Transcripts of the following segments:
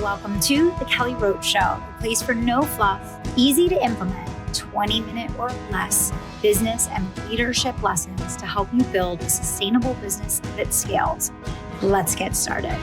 Welcome to the Kelly Roach Show, the place for no fluff, easy to implement, 20-minute or less business and leadership lessons to help you build a sustainable business that scales. Let's get started.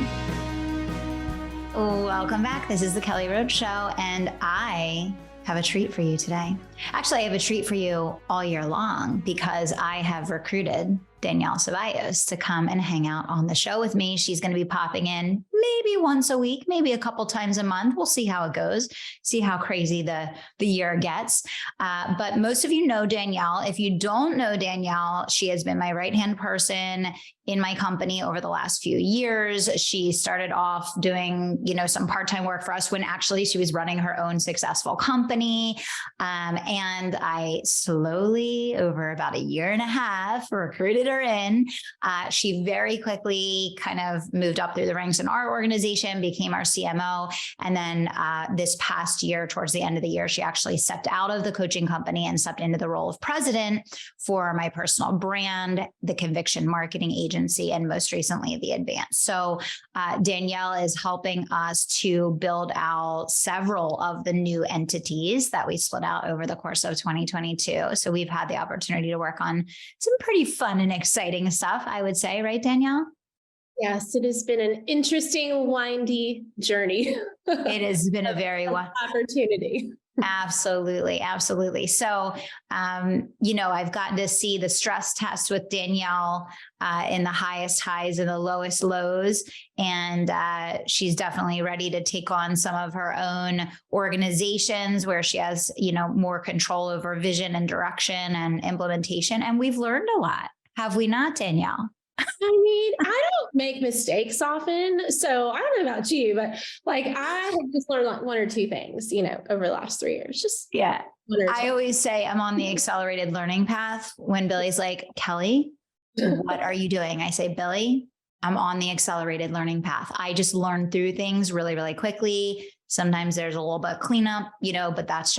Welcome back. This is the Kelly Roach Show, and I have a treat for you today. Actually, I have a treat for you all year long because I have recruited Danielle Cevallos to come and hang out on the show with me. She's going to be popping in maybe once a week, maybe a couple times a month. We'll see how it goes, see how crazy the year gets. But most of you know Danielle. If you don't know Danielle, she has been my right-hand person in my company over the last few years. She started off doing, some part-time work for us when actually she was running her own successful company. And I slowly, over about a year and a half, recruited her in. She very quickly kind of moved up through the ranks in our organization, became our CMO. And then this past year, towards the end of the year, she actually stepped out of the coaching company and stepped into the role of president for my personal brand, the Conviction Marketing Agency, and most recently, the Advance. So Danielle is helping us to build out several of the new entities that we split out over the course of 2022. So we've had the opportunity to work on some pretty fun and exciting stuff, I would say, right, Danielle? Yes, it has been an interesting, windy journey. It has been a very opportunity. Absolutely. Absolutely. So, I've gotten to see the stress test with Danielle in the highest highs and the lowest lows. And she's definitely ready to take on some of her own organizations where she has, more control over vision and direction and implementation. And we've learned a lot. Have we not, Danielle? I mean, I don't make mistakes often. So I don't know about you, but I have just learned one or two things, over the last 3 years. I always say I'm on the accelerated learning path. When Billy's like, Kelly, what are you doing? I say, Billy, I'm on the accelerated learning path. I just learn through things really, really quickly. Sometimes there's a little bit of cleanup, but that's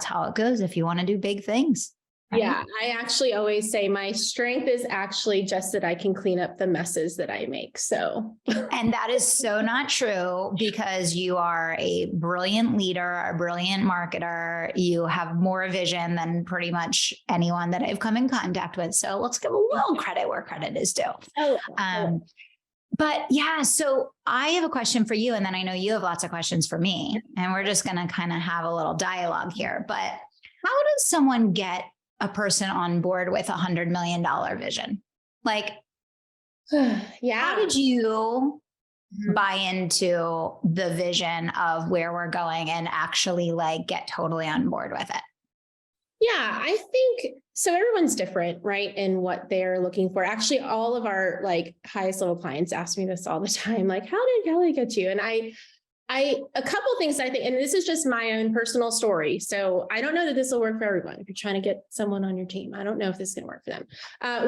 how it goes if you want to do big things. Right? Yeah, I actually always say my strength is actually just that I can clean up the messes that I make. So, and that is so not true because you are a brilliant leader, a brilliant marketer. You have more vision than pretty much anyone that I've come in contact with. So let's give a little credit where credit is due. But yeah, so I have a question for you. And then I know you have lots of questions for me. And we're just going to kind of have a little dialogue here. But how does someone get a person on board with $100 million vision? How did you buy into the vision of where we're going and actually get totally on board with it? Yeah, I think so. Everyone's different, right? In what they're looking for. Actually, all of our highest level clients ask me this all the time. How did Kelly get you? And a couple of things I think, and this is just my own personal story. So I don't know that this will work for everyone. If you're trying to get someone on your team, I don't know if this is going to work for them.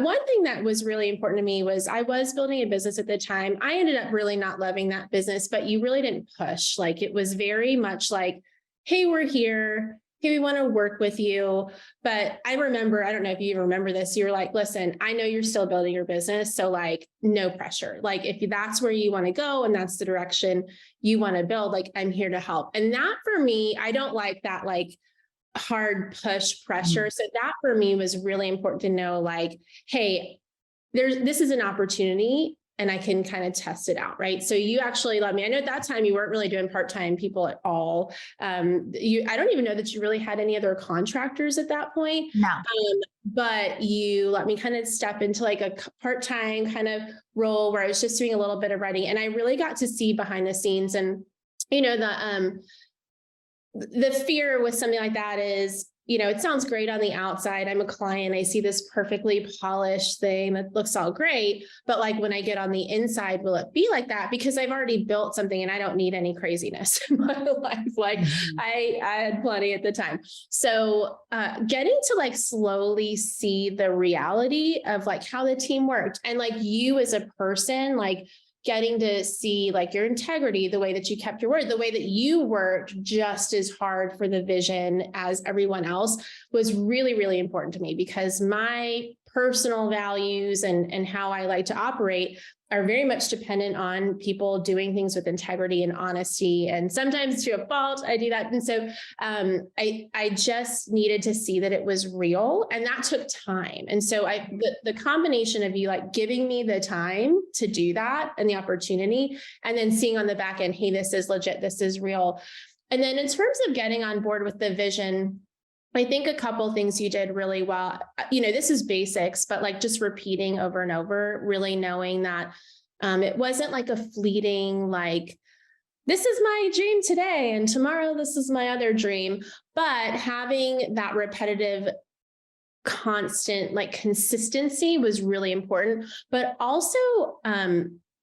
One thing that was really important to me was I was building a business at the time. I ended up really not loving that business, but you really didn't push. It was very much hey, we're here. Hey, we want to work with you. But I remember, I don't know if you remember this, you were listen, I know you're still building your business. So no pressure. If that's where you want to go and that's the direction you want to build, I'm here to help. And that for me, I don't like that hard push pressure. So that for me was really important to know hey, this is an opportunity and I can kind of test it out, right? So you actually let me, I know at that time you weren't really doing part-time people at all. I don't even know that you really had any other contractors at that point. No. But you let me kind of step into a part-time kind of role where I was just doing a little bit of writing. And I really got to see behind the scenes. And, the fear with something like that is, it sounds great on the outside. I'm a client. I see this perfectly polished thing that looks all great. But when I get on the inside, will it be like that? Because I've already built something and I don't need any craziness in my life. I had plenty at the time. So getting to slowly see the reality of how the team worked and you as a person, getting to see your integrity, the way that you kept your word, the way that you worked just as hard for the vision as everyone else was really, really important to me because my personal values and how I like to operate are very much dependent on people doing things with integrity and honesty. And sometimes to a fault, I do that. And so I just needed to see that it was real, and that took time. And so the combination of you like giving me the time to do that and the opportunity, and then seeing on the back end, hey, this is legit, this is real. And then in terms of getting on board with the vision, I think a couple of things you did really well. This is basics, but like just repeating over and over, really knowing that it wasn't like a fleeting, like, this is my dream today, and tomorrow this is my other dream, but having that repetitive, constant, like consistency was really important. But also,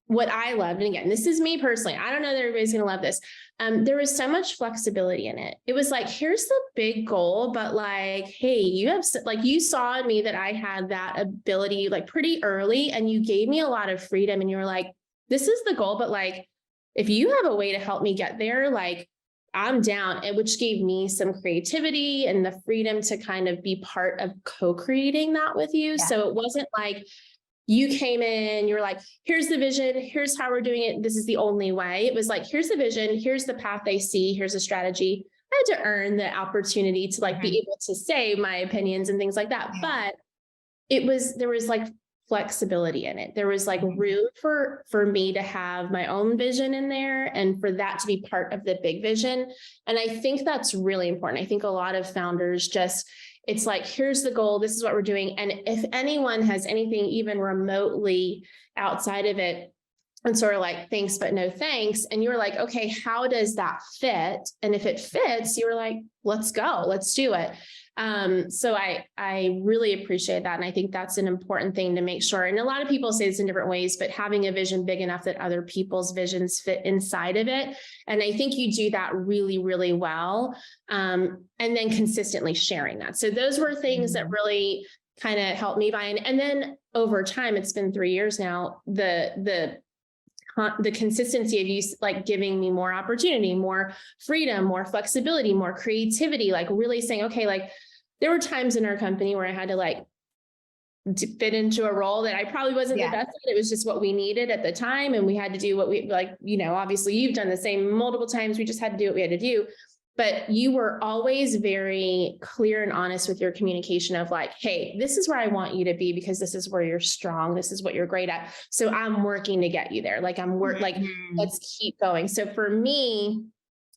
what I loved, and again, this is me personally, I don't know that everybody's going to love this. There was so much flexibility in it. It was like, here's the big goal, but like, hey, you saw in me that I had that ability like pretty early, and you gave me a lot of freedom, and you were like, this is the goal, but like, if you have a way to help me get there, like, I'm down. And which gave me some creativity and the freedom to kind of be part of co-creating that with you. Yeah. So it wasn't like, you came in, you're like, here's the vision, here's how we're doing it, this is the only way. It was like, here's the vision, here's the path they see, here's a strategy. I had to earn the opportunity to like be able to say my opinions and things like that. But there was like flexibility in it. There was like room for me to have my own vision in there, and for that to be part of the big vision. And I think that's really important. I think a lot of founders it's like, here's the goal, this is what we're doing. And if anyone has anything even remotely outside of it, and sort of like, thanks, but no thanks. And you were like, okay, how does that fit? And if it fits, you were like, let's go, let's do it. So I really appreciate that. And I think that's an important thing to make sure. And a lot of people say this in different ways, but having a vision big enough that other people's visions fit inside of it. And I think you do that really, really well. And then consistently sharing that. So those were things that really kind of helped me buy in. And then over time, it's been 3 years now, the consistency of you like giving me more opportunity, more freedom, more flexibility, more creativity, like really saying, okay, like there were times in our company where I had to like fit into a role that I probably wasn't the best at. It was just what we needed at the time. And we had to do what we like, obviously you've done the same multiple times. We just had to do what we had to do. But you were always very clear and honest with your communication of like, hey, this is where I want you to be because this is where you're strong. This is what you're great at. So I'm working to get you there. Like let's keep going. So for me,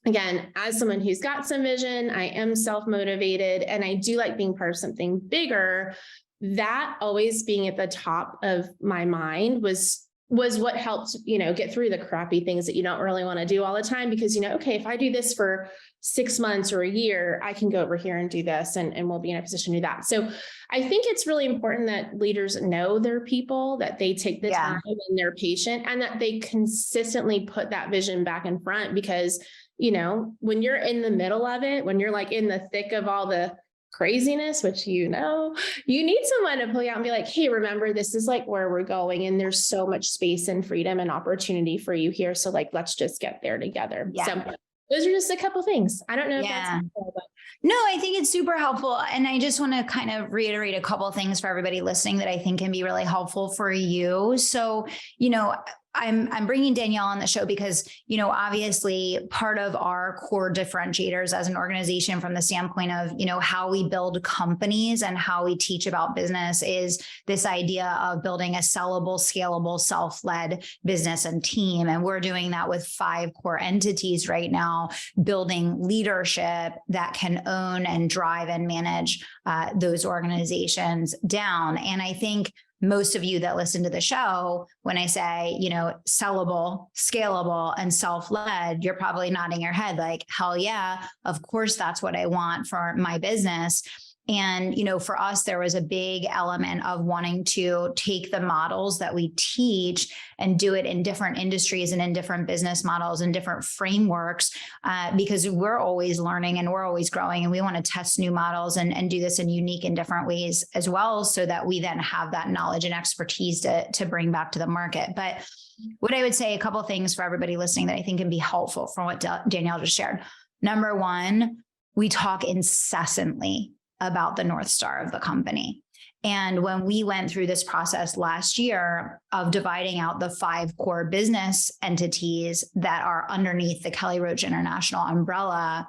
again, as someone who's got some vision, I am self-motivated and I do like being part of something bigger. That always being at the top of my mind was what helped, get through the crappy things that you don't really want to do all the time because, okay, if I do this for 6 months or a year, I can go over here and do this and we'll be in a position to do that. So I think it's really important that leaders know their people, that they take the time and they're patient and that they consistently put that vision back in front because, when you're in the middle of it, when you're like in the thick of all the craziness, which you need someone to pull you out and be like, hey, remember, this is like where we're going. And there's so much space and freedom and opportunity for you here. So like, let's just get there together. Yeah. So those are just a couple things. I don't know if that's helpful, but. No, I think it's super helpful. And I just want to kind of reiterate a couple of things for everybody listening that I think can be really helpful for you. So, I'm bringing Danielle on the show because, obviously part of our core differentiators as an organization from the standpoint of, how we build companies and how we teach about business is this idea of building a sellable, scalable, self-led business and team. And we're doing that with 5 core entities right now, building leadership that can own and drive and manage those organizations down. And I think most of you that listen to the show, when I say, sellable, scalable, and self-led, you're probably nodding your head like, hell yeah, of course, that's what I want for my business. And, for us, there was a big element of wanting to take the models that we teach and do it in different industries and in different business models and different frameworks, because we're always learning and we're always growing and we want to test new models and do this in unique and different ways as well, so that we then have that knowledge and expertise to bring back to the market. But what I would say, a couple of things for everybody listening that I think can be helpful from what Danielle just shared. Number one, we talk incessantly about the North Star of the company. And when we went through this process last year of dividing out the 5 core business entities that are underneath the Kelly Roach International umbrella,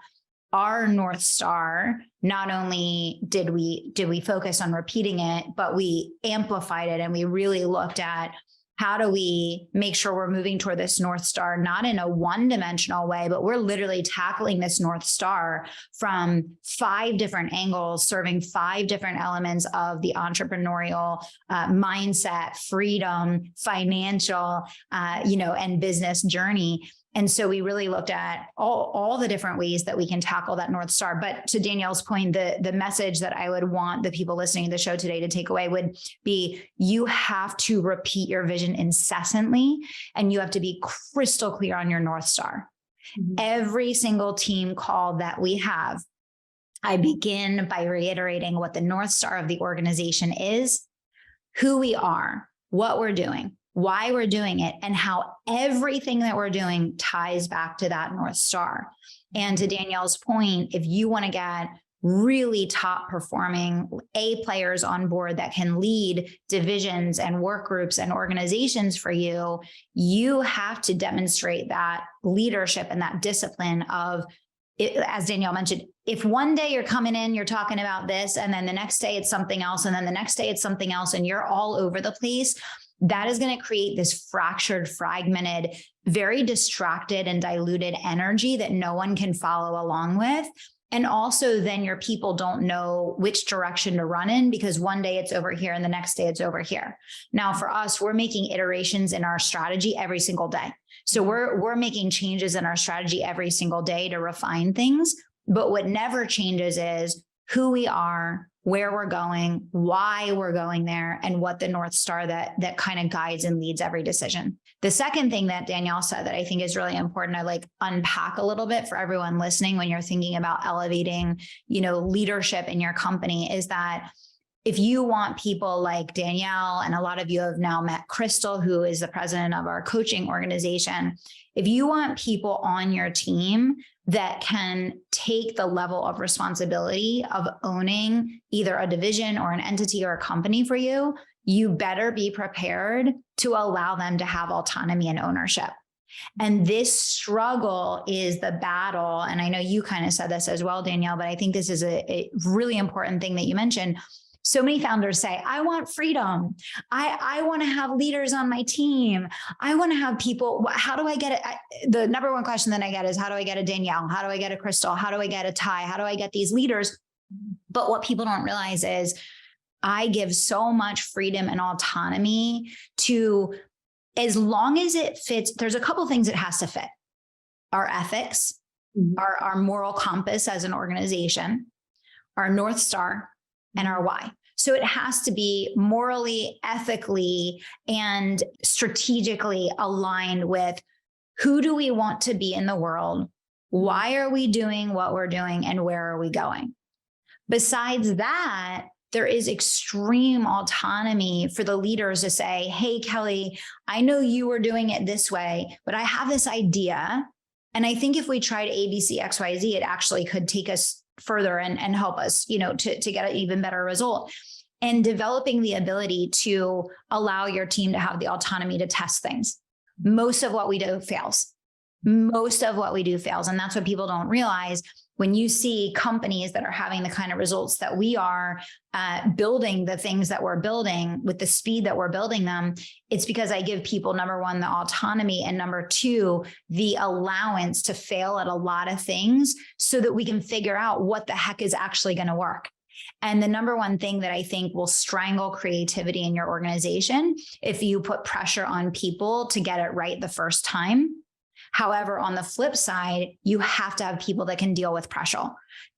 our North Star, not only did we focus on repeating it, but we amplified it, and we really looked at how do we make sure we're moving toward this North Star, not in a one-dimensional way, but we're literally tackling this North Star from 5 different angles, serving 5 different elements of the entrepreneurial mindset, freedom, financial, and business journey. And so we really looked at all the different ways that we can tackle that North Star. But to Danielle's point, the message that I would want the people listening to the show today to take away would be, you have to repeat your vision incessantly, and you have to be crystal clear on your North Star. Mm-hmm. Every single team call that we have, I begin by reiterating what the North Star of the organization is, who we are, what we're doing, why we're doing it, and how everything that we're doing ties back to that North Star. And to Danielle's point, if you want to get really top performing A players on board that can lead divisions and work groups and organizations for you, you have to demonstrate that leadership and that discipline of, as Danielle mentioned, if one day you're coming in, you're talking about this, and then the next day it's something else, and then the next day it's something else, and you're all over the place, that is going to create this fractured, fragmented, very distracted and diluted energy that no one can follow along with. And also then your people don't know which direction to run in, because one day it's over here and the next day it's over here. Now for us, we're making iterations in our strategy every single day. So we're making changes in our strategy every single day to refine things. But what never changes is who we are, where we're going, why we're going there, and what the North Star that kind of guides and leads every decision. The second thing that Danielle said that I think is really important, I like unpack a little bit for everyone listening when you're thinking about elevating, leadership in your company, is that if you want people like Danielle, and a lot of you have now met Crystal, who is the president of our coaching organization, if you want people on your team that can take the level of responsibility of owning either a division or an entity or a company for you, you better be prepared to allow them to have autonomy and ownership. And this struggle is the battle. And I know you kind of said this as well, Danielle, but I think this is a really important thing that you mentioned. So many founders say, I want freedom. I want to have leaders on my team. I want to have people. How do I get it? The number one question that I get is, how do I get a Danielle? How do I get a Crystal? How do I get a Ty? How do I get these leaders? But what people don't realize is I give so much freedom and autonomy to, as long as it fits, there's a couple of things it has to fit. Our ethics, our moral compass as an organization, our North Star, and our why. So it has to be morally, ethically, and strategically aligned with who do we want to be in the world? Why are we doing what we're doing? And where are we going? Besides that, there is extreme autonomy for the leaders to say, hey, Kelly, I know you were doing it this way, but I have this idea. And I think if we tried ABC, XYZ, it actually could take us further and help us, to get an even better result. And developing the ability to allow your team to have the autonomy to test things. Most of what we do fails. And that's what people don't realize. When you see companies that are having the kind of results that we are building, the things that we're building with the speed that we're building them, it's because I give people, number one, the autonomy, and number two, the allowance to fail at a lot of things so that we can figure out what the heck is actually going to work. And the number one thing that I think will strangle creativity in your organization, if you put pressure on people to get it right the first time. However, on the flip side, you have to have people that can deal with pressure.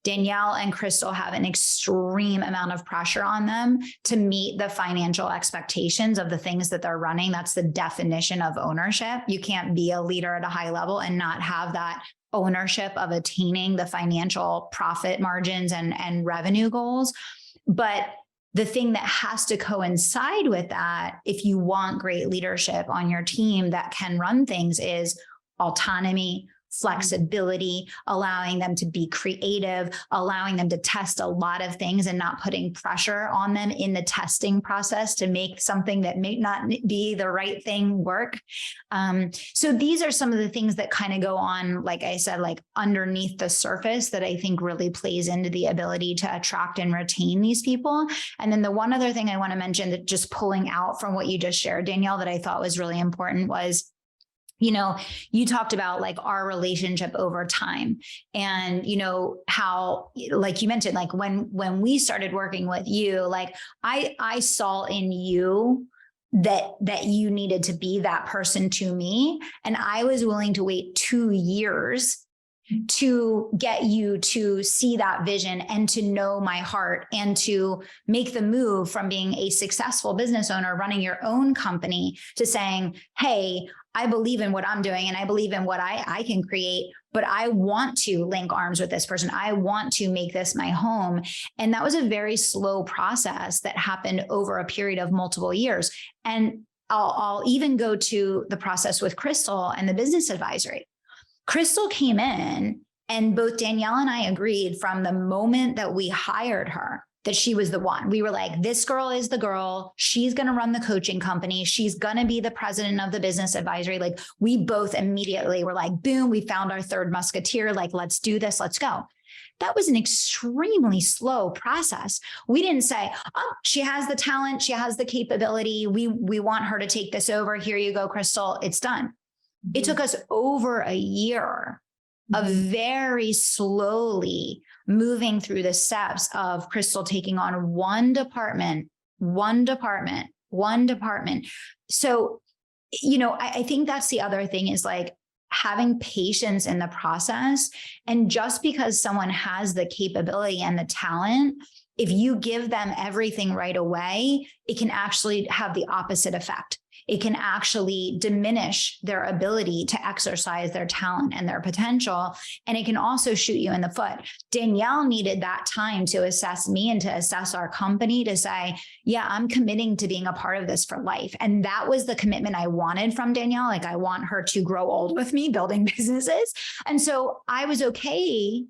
Danielle and Crystal have an extreme amount of pressure on them to meet the financial expectations of the things that they're running. That's the definition of ownership. You can't be a leader at a high level and not have that ownership of attaining the financial profit margins and revenue goals. But the thing that has to coincide with that, if you want great leadership on your team that can run things, is autonomy, flexibility, allowing them to be creative, allowing them to test a lot of things and not putting pressure on them in the testing process to make something that may not be the right thing work. So these are some of the things that kind of go on, like I said, like underneath the surface that I think really plays into the ability to attract and retain these people. And then the one other thing I want to mention that just pulling out from what you just shared, Danielle, that I thought was really important was, you know, you talked about like our relationship over time and, you know, how, like you mentioned, like when we started working with you, like I saw in you that you needed to be that person to me. And I was willing to wait 2 years to get you to see that vision and to know my heart and to make the move from being a successful business owner running your own company to saying, hey, I believe in what I'm doing and I believe in what I can create, but I want to link arms with this person. I want to make this my home. And that was a very slow process that happened over a period of multiple years. And I'll even go to the process with Crystal and the business advisory. Crystal came in and both Danielle and I agreed from the moment that we hired her that she was the one. We were like, this girl is the girl. She's going to run the coaching company. She's going to be the president of the business advisory. Like we both immediately were like, boom, we found our third musketeer. Like, let's do this. Let's go. That was an extremely slow process. We didn't say, oh, she has the talent. She has the capability. We want her to take this over. Here you go, Crystal. It's done. Mm-hmm. It took us over a year of very slowly moving through the steps of Crystal taking on one department. So, you know, I think that's the other thing is like having patience in the process. And just because someone has the capability and the talent, if you give them everything right away, it can actually have the opposite effect. It can actually diminish their ability to exercise their talent and their potential. And it can also shoot you in the foot. Danielle needed that time to assess me and to assess our company to say, yeah, I'm committing to being a part of this for life. And that was the commitment I wanted from Danielle. Like I want her to grow old with me building businesses. And so I was okay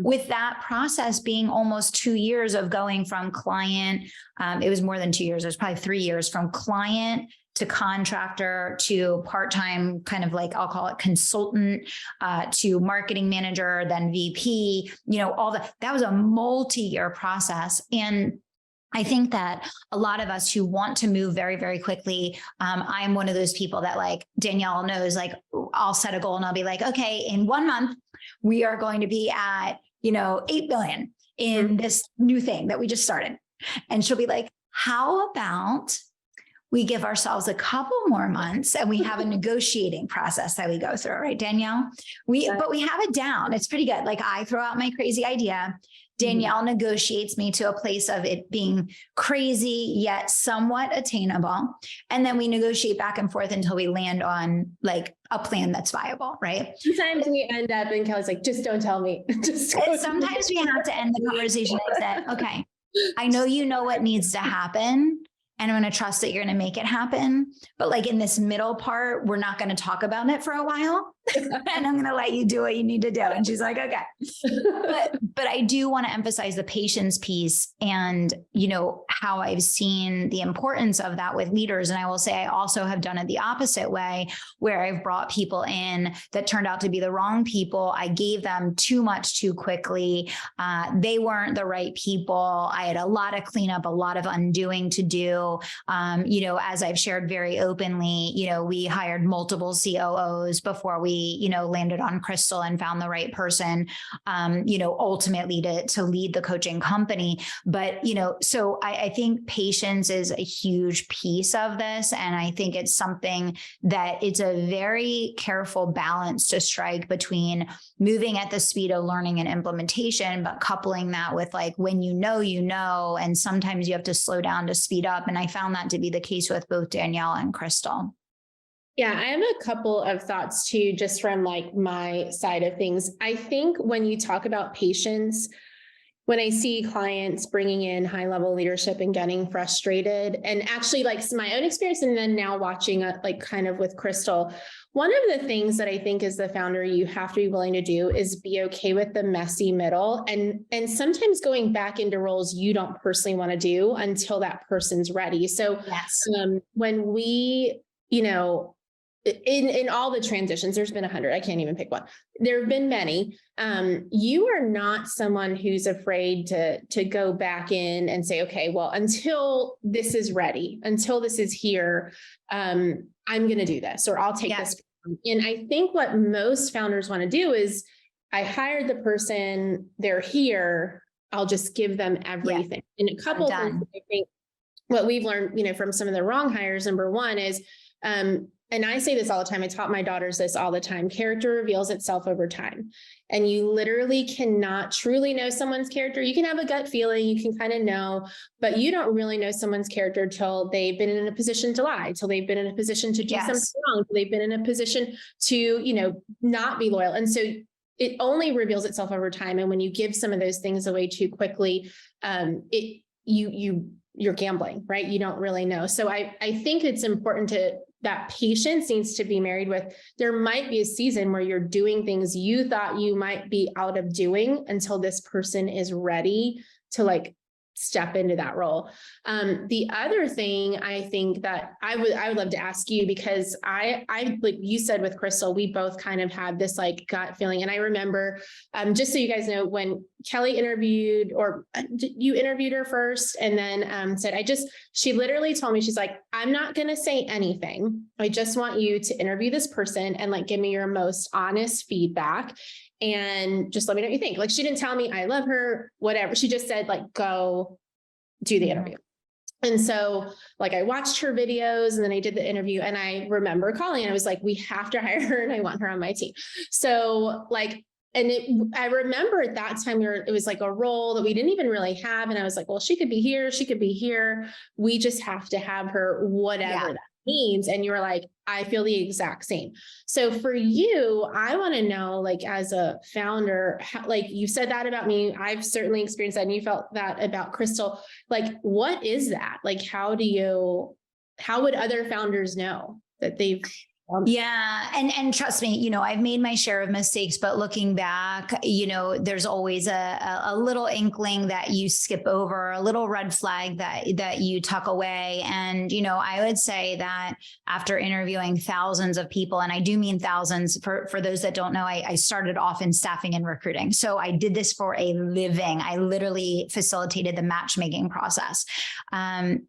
with that process being almost 2 years of going from client. It was more than 2 years. It was probably 3 years from client to contractor to part-time, kind of like, I'll call it consultant, to marketing manager, then VP, you know, all that was a multi-year process. And I think that a lot of us who want to move very, very quickly, I'm one of those people that like Danielle knows, like I'll set a goal and I'll be like, okay, in 1 month, we are going to be at, you know, 8 billion in this new thing that we just started. And she'll be like, how about we give ourselves a couple more months and we have a negotiating process that we go through, right, Danielle? But we have it down. It's pretty good. Like I throw out my crazy idea. Danielle negotiates me to a place of it being crazy, yet somewhat attainable. And then we negotiate back and forth until we land on like a plan that's viable, right? Sometimes we end up and Kelly's like, just don't tell me. Sometimes we have to end the conversation like that. Okay, I know you know what needs to happen. And I'm going to trust that you're going to make it happen. But like in this middle part, we're not going to talk about it for a while. And I'm going to let you do what you need to do. And she's like, okay. But I do want to emphasize the patience piece and, you know, how I've seen the importance of that with leaders. And I will say I also have done it the opposite way, where I've brought people in that turned out to be the wrong people. I gave them too much too quickly. They weren't the right people. I had a lot of cleanup, a lot of undoing to do. You know, as I've shared very openly, you know, we hired multiple COOs before we, you know, landed on Crystal and found the right person, you know, ultimately to lead the coaching company. But, you know, so I think patience is a huge piece of this. And I think it's something that it's a very careful balance to strike between moving at the speed of learning and implementation, but coupling that with like, when you know, and sometimes you have to slow down to speed up. And I found that to be the case with both Danielle and Crystal. Yeah, I have a couple of thoughts too, just from like my side of things. I think when you talk about patience, when I see clients bringing in high level leadership and getting frustrated, and actually like my own experience, and then now watching like kind of with Crystal, one of the things that I think as the founder, you have to be willing to do is be okay with the messy middle, and sometimes going back into roles you don't personally want to do until that person's ready. So Yes. When we, in all the transitions, there's been 100, I can't even pick one. There have been many. You are not someone who's afraid to go back in and say, okay, well, until this is ready, until this is here, I'm going to do this, or I'll take this. And I think what most founders want to do is, I hired the person, they're here, I'll just give them everything. And a couple of things, I think what we've learned, from some of the wrong hires, number one is, and I say this all the time, I taught my daughters this all the time, character reveals itself over time. And you literally cannot truly know someone's character. You can have a gut feeling, you can kind of know, but you don't really know someone's character till they've been in a position to lie, till they've been in a position to do something wrong, till they've been in a position to, not be loyal. And so it only reveals itself over time. And when you give some of those things away too quickly, you're gambling, right? You don't really know. So I think it's important that patience needs to be married with, there might be a season where you're doing things you thought you might be out of doing until this person is ready to like step into that role. The other thing I think that I would love to ask you, because I like you said with Crystal, we both kind of had this like gut feeling. And I remember, just so you guys know, when Kelly interviewed, or you interviewed her first, and then said, she literally told me, she's like, I'm not going to say anything. I just want you to interview this person and like, give me your most honest feedback. And just let me know what you think. Like, she didn't tell me I love her, whatever. She just said, like, go do the interview. And so like, I watched her videos and then I did the interview, and I remember calling and I was like, we have to hire her and I want her on my team. So like, I remember at that time it was like a role that we didn't even really have. And I was like, well, she could be here. She could be here. We just have to have her, whatever that means. And you were like, I feel the exact same. So for you, I want to know, like, as a founder, like you said that about me, I've certainly experienced that. And you felt that about Crystal. Like, what is that? Like, how would other founders know that they've Yeah. And trust me, I've made my share of mistakes, but looking back, there's always a little inkling that you skip over, a little red flag that you tuck away. And, I would say that after interviewing thousands of people, and I do mean thousands, for those that don't know, I started off in staffing and recruiting. So I did this for a living. I literally facilitated the matchmaking process. And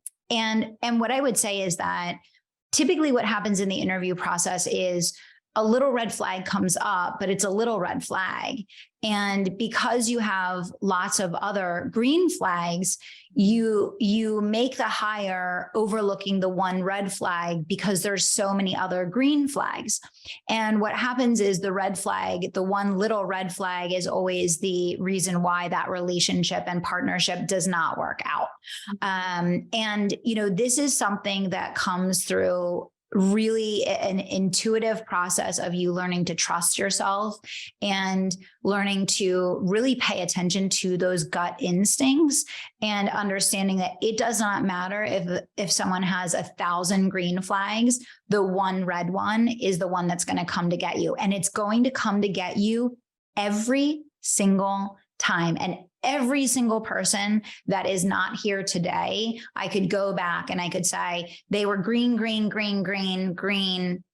what I would say is that typically what happens in the interview process is a little red flag comes up, but it's a little red flag. And because you have lots of other green flags, you make the hire overlooking the one red flag because there's so many other green flags. And what happens is the red flag, the one little red flag, is always the reason why that relationship and partnership does not work out. And this is something that comes through really an intuitive process of you learning to trust yourself and learning to really pay attention to those gut instincts, and understanding that it does not matter if someone has 1,000 green flags, the one red one is the one that's going to come to get you. And it's going to come to get you every single time. And every single person that is not here today, I could go back and I could say they were green, green, green, green, green,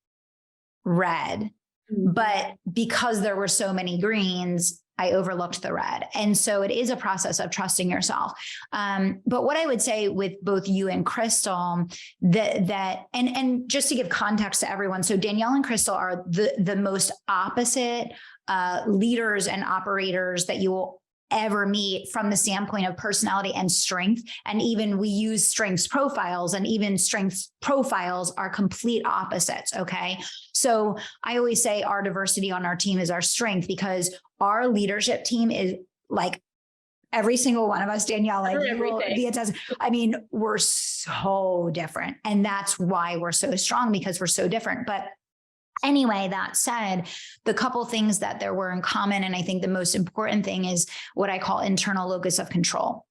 red. But because there were so many greens, I overlooked the red. And so it is a process of trusting yourself. But what I would say with both you and Crystal, and just to give context to everyone, so Danielle and Crystal are the most opposite leaders and operators that you will ever meet from the standpoint of personality and strength. And even we use strengths profiles, and even strengths profiles are complete opposites. Okay. So I always say our diversity on our team is our strength, because our leadership team is like every single one of us, Danielle, we're so different. And that's why we're so strong, because we're so different. But Anyway, that said, the couple things that there were in common, and I think the most important thing is what I call internal locus of control.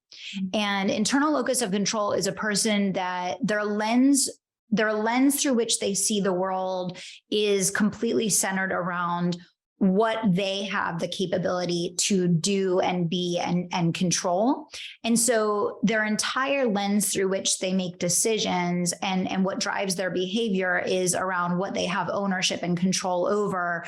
And internal locus of control is a person that their lens through which they see the world is completely centered around what they have the capability to do and be and control. And so their entire lens through which they make decisions and what drives their behavior is around what they have ownership and control over.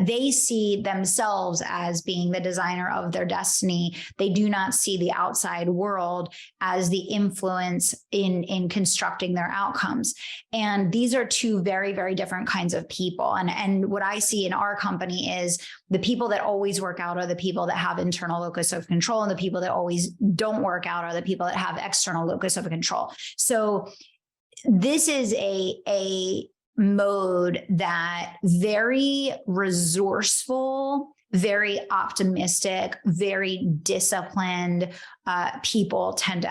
They see themselves as being the designer of their destiny. They do not see the outside world as the influence in constructing their outcomes. And these are two very, very different kinds of people. And what I see in our company is the people that always work out are the people that have internal locus of control, and the people that always don't work out are the people that have external locus of control. So this is a mode that very resourceful, very optimistic, very disciplined people tend to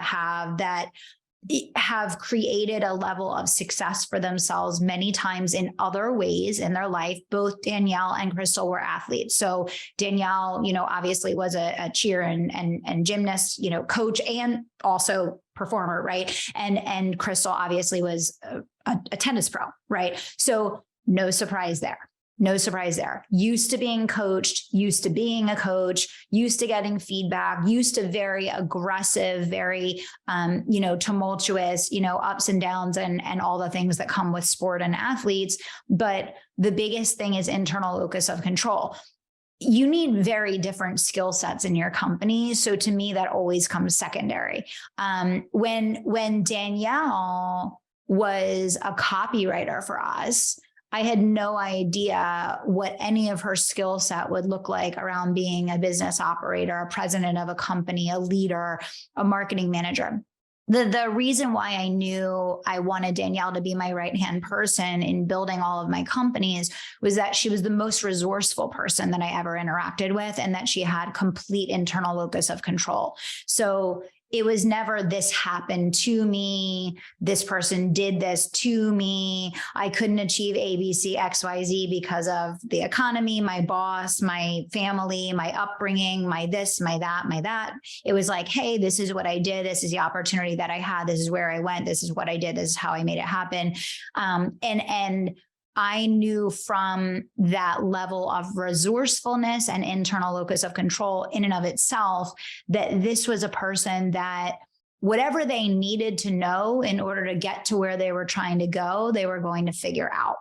have created a level of success for themselves many times in other ways in their life. Both Danielle and Crystal were athletes. So Danielle, obviously was a cheer and gymnast, coach, and also performer, right? And Crystal obviously was a tennis pro, right? So no surprise there. No surprise there. Used to being coached, used to being a coach, used to getting feedback, used to very aggressive, very, tumultuous, ups and downs and all the things that come with sport and athletes. But the biggest thing is internal locus of control. You need very different skill sets in your company. So to me, that always comes secondary. When Danielle was a copywriter for us, I had no idea what any of her skill set would look like around being a business operator, a president of a company, a leader, a marketing manager. The reason why I knew I wanted Danielle to be my right-hand person in building all of my companies was that she was the most resourceful person that I ever interacted with, and that she had complete internal locus of control. So it was never, this happened to me, this person did this to me, I couldn't achieve A, B, C, X, Y, Z because of the economy, my boss, my family, my upbringing, my this, my that, my that. It was like, hey, this is what I did. This is the opportunity that I had. This is where I went. This is what I did. This is how I made it happen. And I knew from that level of resourcefulness and internal locus of control in and of itself that this was a person that whatever they needed to know in order to get to where they were trying to go, they were going to figure out.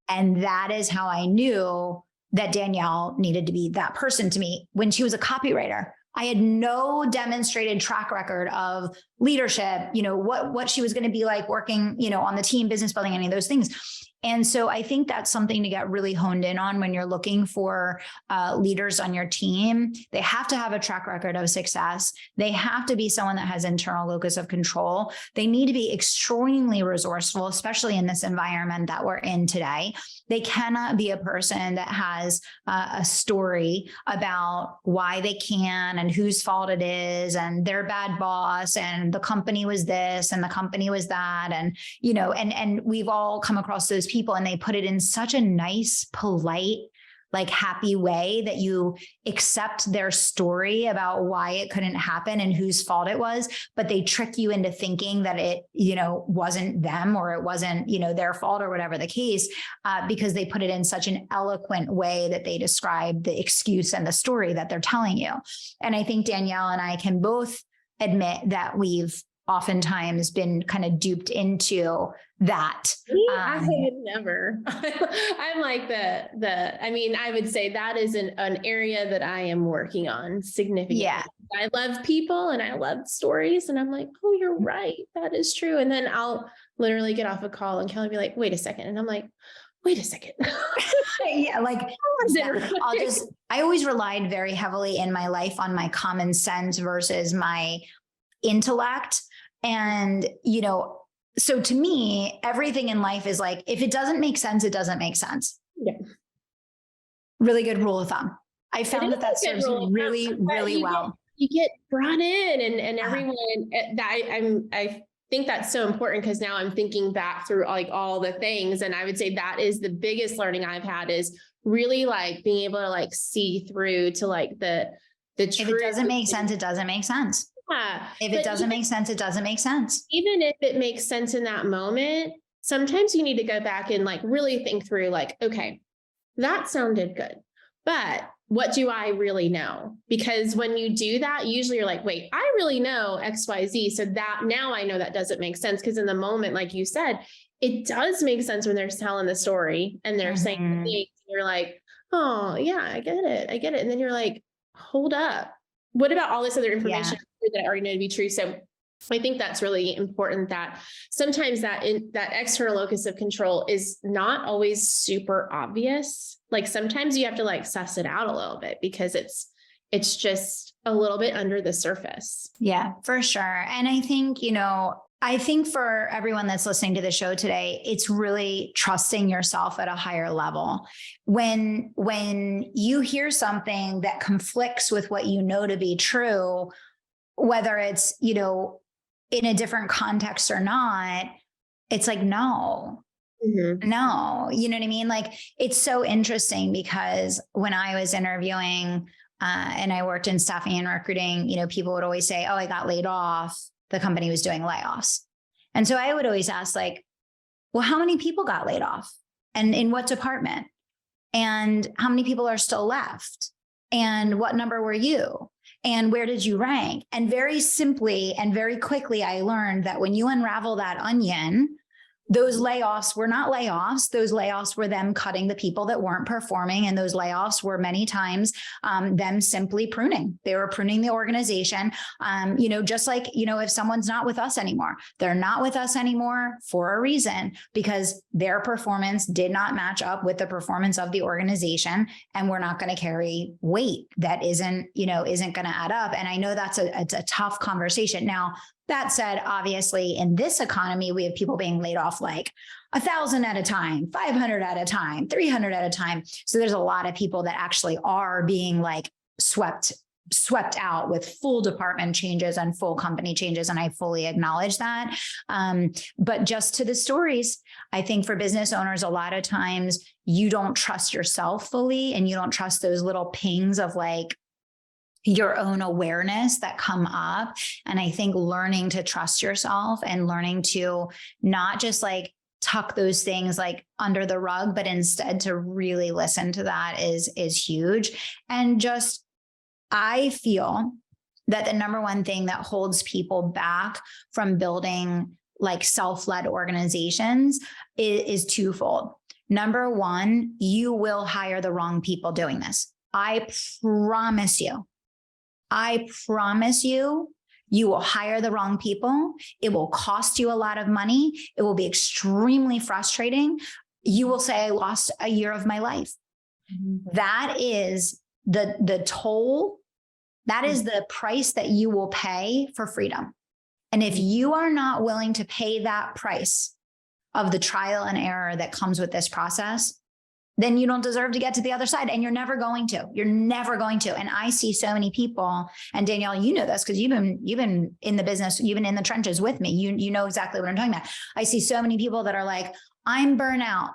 And that is how I knew that Danielle needed to be that person to me. When she was a copywriter, I had no demonstrated track record of leadership, what she was going to be like working, on the team, business building, any of those things. And so I think that's something to get really honed in on when you're looking for leaders on your team. They have to have a track record of success. They have to be someone that has internal locus of control. They need to be extremely resourceful, especially in this environment that we're in today. They cannot be a person that has a story about why they can and whose fault it is and their bad boss and the company was this and the company was that. And, and we've all come across those people, and they put it in such a nice, polite, like happy way that you accept their story about why it couldn't happen and whose fault it was, but they trick you into thinking that it, wasn't them or it wasn't, their fault or whatever the case, because they put it in such an eloquent way that they describe the excuse and the story that they're telling you. And I think Danielle and I can both admit that we've oftentimes been kind of duped into that. I would never. I'm like I would say that is an area that I am working on significantly. Yeah. I love people and I love stories, and I'm like, oh, you're right. That is true. And then I'll literally get off a call and Kelly will be like, wait a second. And I'm like, wait a second. Yeah. I always relied very heavily in my life on my common sense versus my intellect. And, so to me, everything in life is like, if it doesn't make sense, it doesn't make sense. Yeah. Really good rule of thumb. I found that serves me really, really well. You get brought in and everyone that think that's so important because now I'm thinking back through like all the things. And I would say that is the biggest learning I've had, is really like being able to like see through to like the truth. If it doesn't make sense, it doesn't make sense. Yeah. If it doesn't make sense, it doesn't make sense. Even if it makes sense in that moment, sometimes you need to go back and like really think through like, okay, that sounded good, but what do I really know? Because when you do that, usually you're like, wait, I really know X, Y, Z. So that now I know that doesn't make sense. Because in the moment, like you said, it does make sense when they're telling the story and they're saying things. You're like, oh yeah, I get it. I get it. And then you're like, hold up. What about all this other information that I already know to be true? So I think that's really important, that sometimes that external locus of control is not always super obvious. Like sometimes you have to like suss it out a little bit because it's just a little bit under the surface. Yeah, for sure. And I think, I think for everyone that's listening to the show today, it's really trusting yourself at a higher level. When you hear something that conflicts with what you know to be true, whether it's, in a different context or not, it's like, no, no, you know what I mean? Like, it's so interesting because when I was interviewing and I worked in staffing and recruiting, people would always say, oh, I got laid off. The company was doing layoffs. And so I would always ask like, well, how many people got laid off and in what department? And how many people are still left? And what number were you? And where did you rank? And very simply and very quickly, I learned that when you unravel that onion, those layoffs were not layoffs. Those layoffs were them cutting the people that weren't performing. And those layoffs were many times them simply pruning. They were pruning the organization. Just like, if someone's not with us anymore, they're not with us anymore for a reason, because their performance did not match up with the performance of the organization. And we're not going to carry weight that isn't going to add up. And I know that's a tough conversation. Now, that said, obviously, in this economy, we have people being laid off like 1,000 at a time, 500 at a time, 300 at a time. So there's a lot of people that actually are being like swept out with full department changes and full company changes. And I fully acknowledge that. But just to the stories, I think for business owners, a lot of times you don't trust yourself fully and you don't trust those little pings of like your own awareness that come up. And I think learning to trust yourself and learning to not just like tuck those things like under the rug, but instead to really listen to that is huge. And just, I feel that the number one thing that holds people back from building like self-led organizations is twofold. Number one, you will hire the wrong people doing this. I promise you, you will hire the wrong people. It will cost you a lot of money. It will be extremely frustrating. You will say, I lost a year of my life. That is the toll. That is the price that you will pay for freedom. And if you are not willing to pay that price of the trial and error that comes with this process, then you don't deserve to get to the other side. And you're never going to. You're never going to. And I see so many people, and Danielle, you know this because you've been in the business, you've been in the trenches with me. You know exactly what I'm talking about. I see so many people that are like, I'm burnout.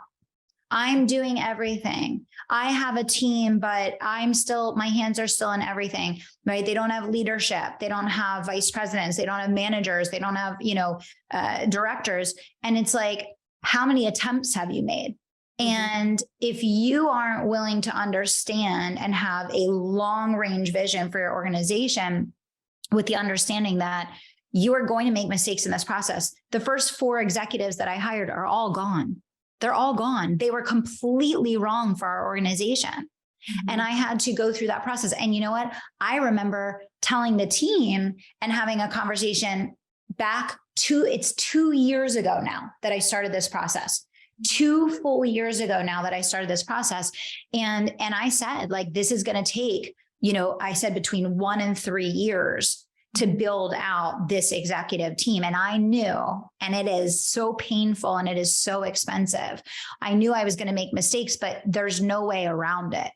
I'm doing everything. I have a team, but my hands are still in everything, right? They don't have leadership. They don't have vice presidents. They don't have managers. They don't have, directors. And it's like, how many attempts have you made? And if you aren't willing to understand and have a long range vision for your organization with the understanding that you are going to make mistakes in this process. The first 4 executives that I hired are all gone. They're all gone. They were completely wrong for our organization. And I had to go through that process. And you know what? I remember telling the team and having a conversation it's 2 years ago now that I started this process. 2 full years ago now that I started this process. And I said, like, this is going to take, I said between 1 and 3 years to build out this executive team. And I knew, and it is so painful and it is so expensive. I knew I was going to make mistakes, but there's no way around it.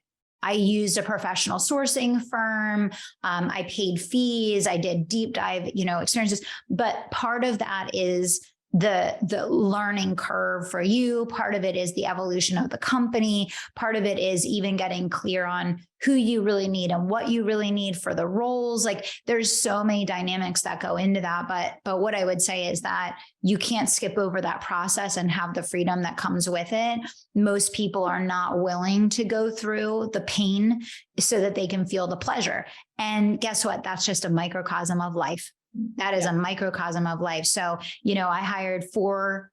I used a professional sourcing firm. I paid fees. I did deep dive, experiences. But part of that is the learning curve for you. Part of it is the evolution of the company. Part of it is even getting clear on who you really need and what you really need for the roles. Like there's so many dynamics that go into that. But what I would say is that you can't skip over that process and have the freedom that comes with it. Most people are not willing to go through the pain so that they can feel the pleasure. And guess what? That's just a microcosm of life. That is a microcosm of life. So, I hired 4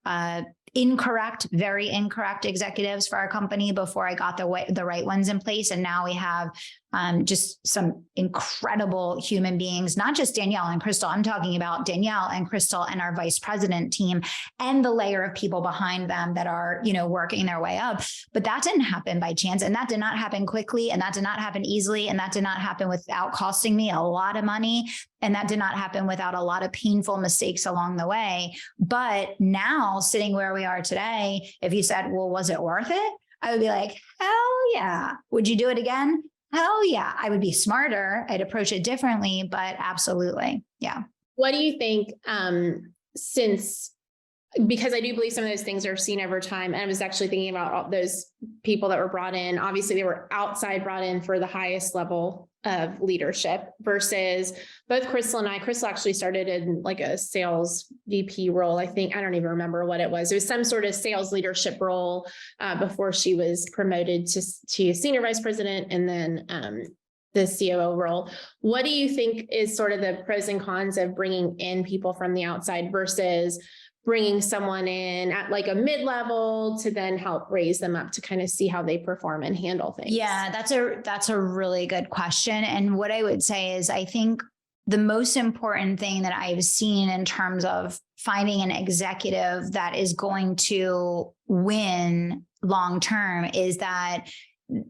very incorrect executives for our company before I got the right ones in place. And now we have just some incredible human beings, not just Danielle and Crystal. I'm talking about Danielle and Crystal and our vice president team and the layer of people behind them that are, working their way up. But that didn't happen by chance. And that did not happen quickly. And that did not happen easily. And that did not happen without costing me a lot of money. And that did not happen without a lot of painful mistakes along the way. But now, sitting where we are today, if you said, well, was it worth it? I would be like, hell yeah. Would you do it again? Hell yeah. I would be smarter. I'd approach it differently, but absolutely. Yeah. What do you think, because I do believe some of those things are seen over time. And I was actually thinking about all those people that were brought in. Obviously, they were outside brought in for the highest level of leadership versus both Crystal actually started in like a sales VP role. I don't even remember what it was. It was some sort of sales leadership role before she was promoted to senior vice president and then the COO role. What do you think is sort of the pros and cons of bringing in people from the outside versus bringing someone in at like a mid-level to then help raise them up to kind of see how they perform and handle things? Yeah, that's a really good question. And what I would say is, I think the most important thing that I've seen in terms of finding an executive that is going to win long-term is that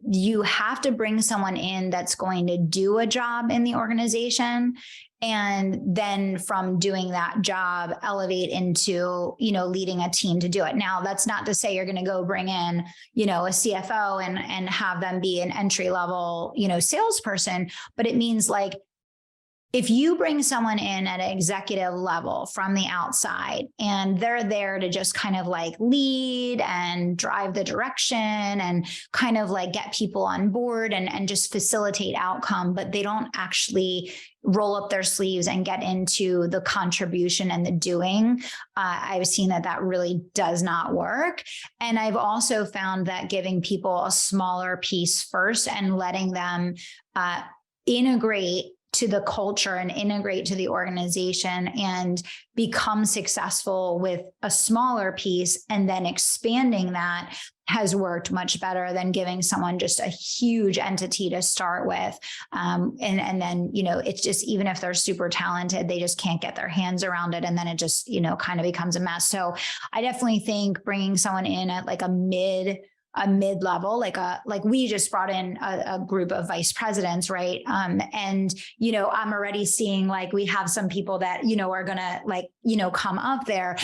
you have to bring someone in that's going to do a job in the organization. And then from doing that job, elevate into, leading a team to do it. Now, that's not to say you're going to go bring in, a CFO and have them be an entry level, salesperson, but it means like, if you bring someone in at an executive level from the outside and they're there to just kind of like lead and drive the direction and kind of like get people on board and just facilitate outcome, but they don't actually roll up their sleeves and get into the contribution and the doing, I've seen that really does not work. And I've also found that giving people a smaller piece first and letting them integrate to the culture and integrate to the organization and become successful with a smaller piece and then expanding that has worked much better than giving someone just a huge entity to start with. And then, it's just, even if they're super talented, they just can't get their hands around it. And then it just, kind of becomes a mess. So I definitely think bringing someone in at like a mid-level, like we just brought in a group of vice presidents, right? And, I'm already seeing like, we have some people that, are going to come up there.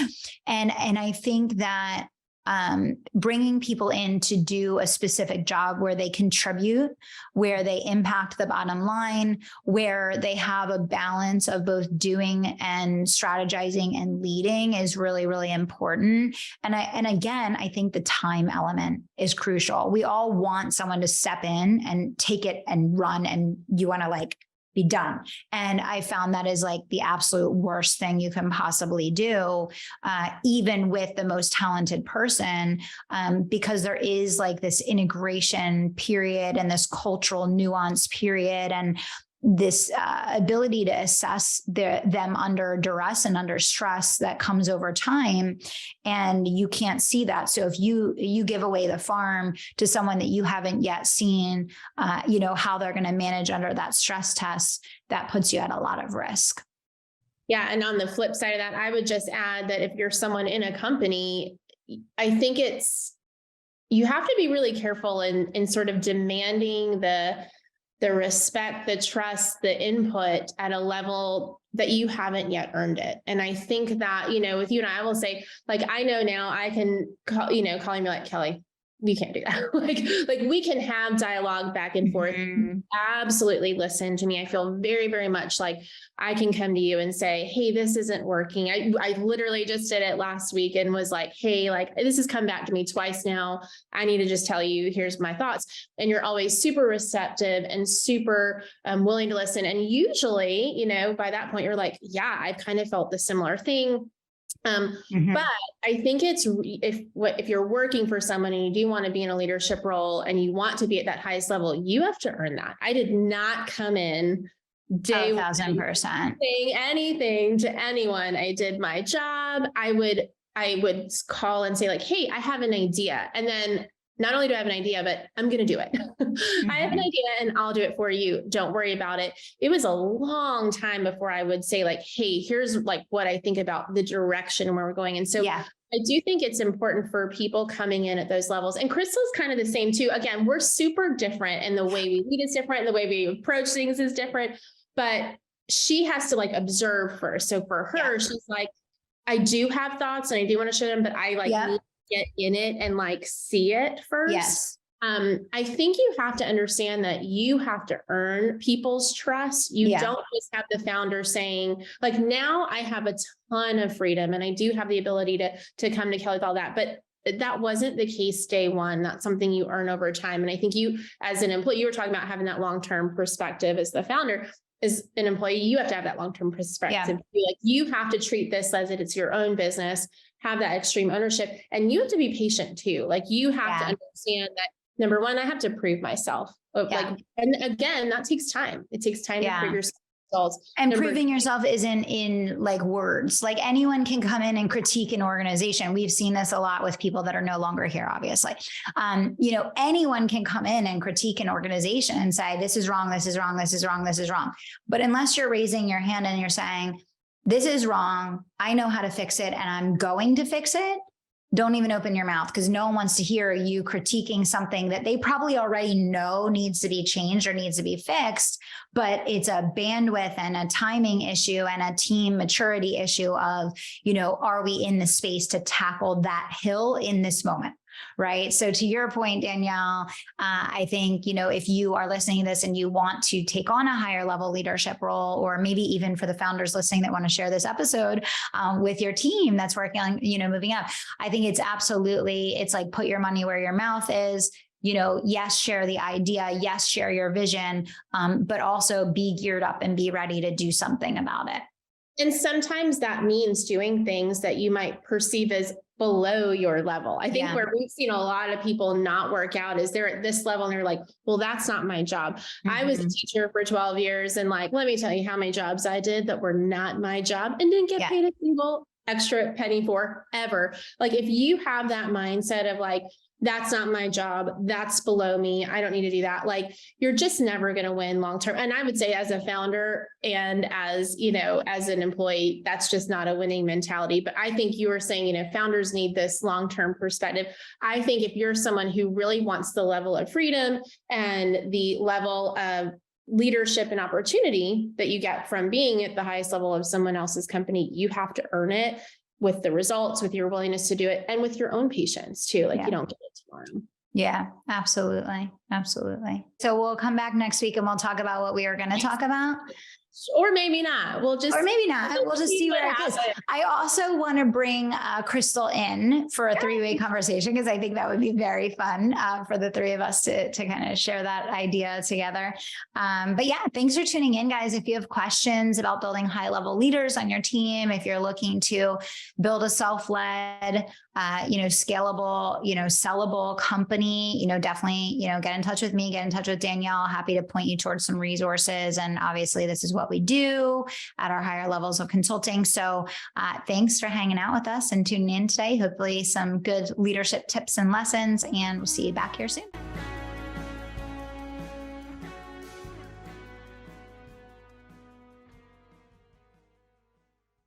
And I think that bringing people in to do a specific job where they contribute, where they impact the bottom line, where they have a balance of both doing and strategizing and leading is really, really important. And again, I think the time element is crucial. We all want someone to step in and take it and run, and you want to like be done. And I found that is like the absolute worst thing you can possibly do, even with the most talented person, because there is like this integration period and this cultural nuance period and this ability to assess them under duress and under stress that comes over time. And you can't see that. So if you give away the farm to someone that you haven't yet seen, how they're going to manage under that stress test, that puts you at a lot of risk. Yeah. And on the flip side of that, I would just add that if you're someone in a company, I think you have to be really careful in sort of demanding the respect, the trust, the input at a level that you haven't yet earned it. And I think that, with you and I will say, like, I know now I can call you and be like, Kelly, you can't do that. like we can have dialogue back and forth. Absolutely listen to me. I feel very, very much like I can come to you and say, hey, this isn't working. I literally just did it last week and was like, hey, like this has come back to me twice now. I need to just tell you, here's my thoughts. And you're always super receptive and super willing to listen. And usually, you know, by that point, you're like, yeah, I've kind of felt the similar thing. But I think if you're working for someone and you do want to be in a leadership role and you want to be at that highest level, you have to earn that. I did not come in day 1,000% saying anything to anyone. I did my job. I would call and say like, hey, I have an idea. And then not only do I have an idea, but I'm going to do it. I have an idea and I'll do it for you. Don't worry about it. It was a long time before I would say like, hey, here's like what I think about the direction where we're going. And so I do think it's important for people coming in at those levels. And Crystal's kind of the same too. Again, we're super different and the way we lead is different. And the way we approach things is different, but she has to like observe first. So for her, she's like, I do have thoughts and I do want to share them, but I like need get in it and like see it first. Yes. I think you have to understand that you have to earn people's trust. You don't just have the founder saying like, now I have a ton of freedom and I do have the ability to come to Kelly with all that, but that wasn't the case day one. That's something you earn over time. And I think you, as an employee, you were talking about having that long-term perspective as the founder. As an employee, you have to have that long-term perspective. Like you have to treat this as if it's your own business, have that extreme ownership, and you have to be patient too. Like you have to understand that number one, I have to prove myself. Like, and again, that takes time. It takes time to prove yourself. And proving yourself isn't in like words. Like anyone can come in and critique an organization. We've seen this a lot with people that are no longer here, obviously. You know, anyone can come in and critique an organization and say, this is wrong, this is wrong, this is wrong, this is wrong. But unless you're raising your hand and you're saying, this is wrong, I know how to fix it and I'm going to fix it, don't even open your mouth, because no one wants to hear you critiquing something that they probably already know needs to be changed or needs to be fixed, but it's a bandwidth and a timing issue and a team maturity issue of, you know, are we in the space to tackle that hill in this moment? Right. So to your point, Danielle, I think, you know, if you are listening to this and you want to take on a higher level leadership role, or maybe even for the founders listening that want to share this episode with your team that's working on, you know, moving up, I think it's absolutely, it's like put your money where your mouth is. You know, yes, share the idea. Yes, share your vision, but also be geared up and be ready to do something about it. And sometimes that means doing things that you might perceive as below your level. I think where we've seen a lot of people not work out is they're at this level and they're like, well, that's not my job. I was a teacher for 12 years. And like, let me tell you how many jobs I did that were not my job and didn't get paid a single extra penny for ever. Like if you have that mindset of like, that's not my job, that's below me, I don't need to do that, like you're just never going to win long-term. And I would say as a founder and as, you know, as an employee, that's just not a winning mentality. But I think you were saying, you know, founders need this long-term perspective. I think if you're someone who really wants the level of freedom and the level of leadership and opportunity that you get from being at the highest level of someone else's company, you have to earn it with the results, with your willingness to do it, and with your own patience too. Like you don't get it tomorrow. Yeah, absolutely. Absolutely. So we'll come back next week and we'll talk about what we are going to talk about. Or maybe not. We'll just see where it goes. I also want to bring Crystal in for a 3-way conversation, because I think that would be very fun for the three of us to kind of share that idea together. But yeah, thanks for tuning in, guys. If you have questions about building high-level leaders on your team, if you're looking to build a self-led, scalable, sellable company, definitely, get in touch with me, get in touch with Danielle. Happy to point you towards some resources. And obviously this is what we do at our higher levels of consulting. So thanks for hanging out with us and tuning in today. Hopefully some good leadership tips and lessons, and we'll see you back here soon.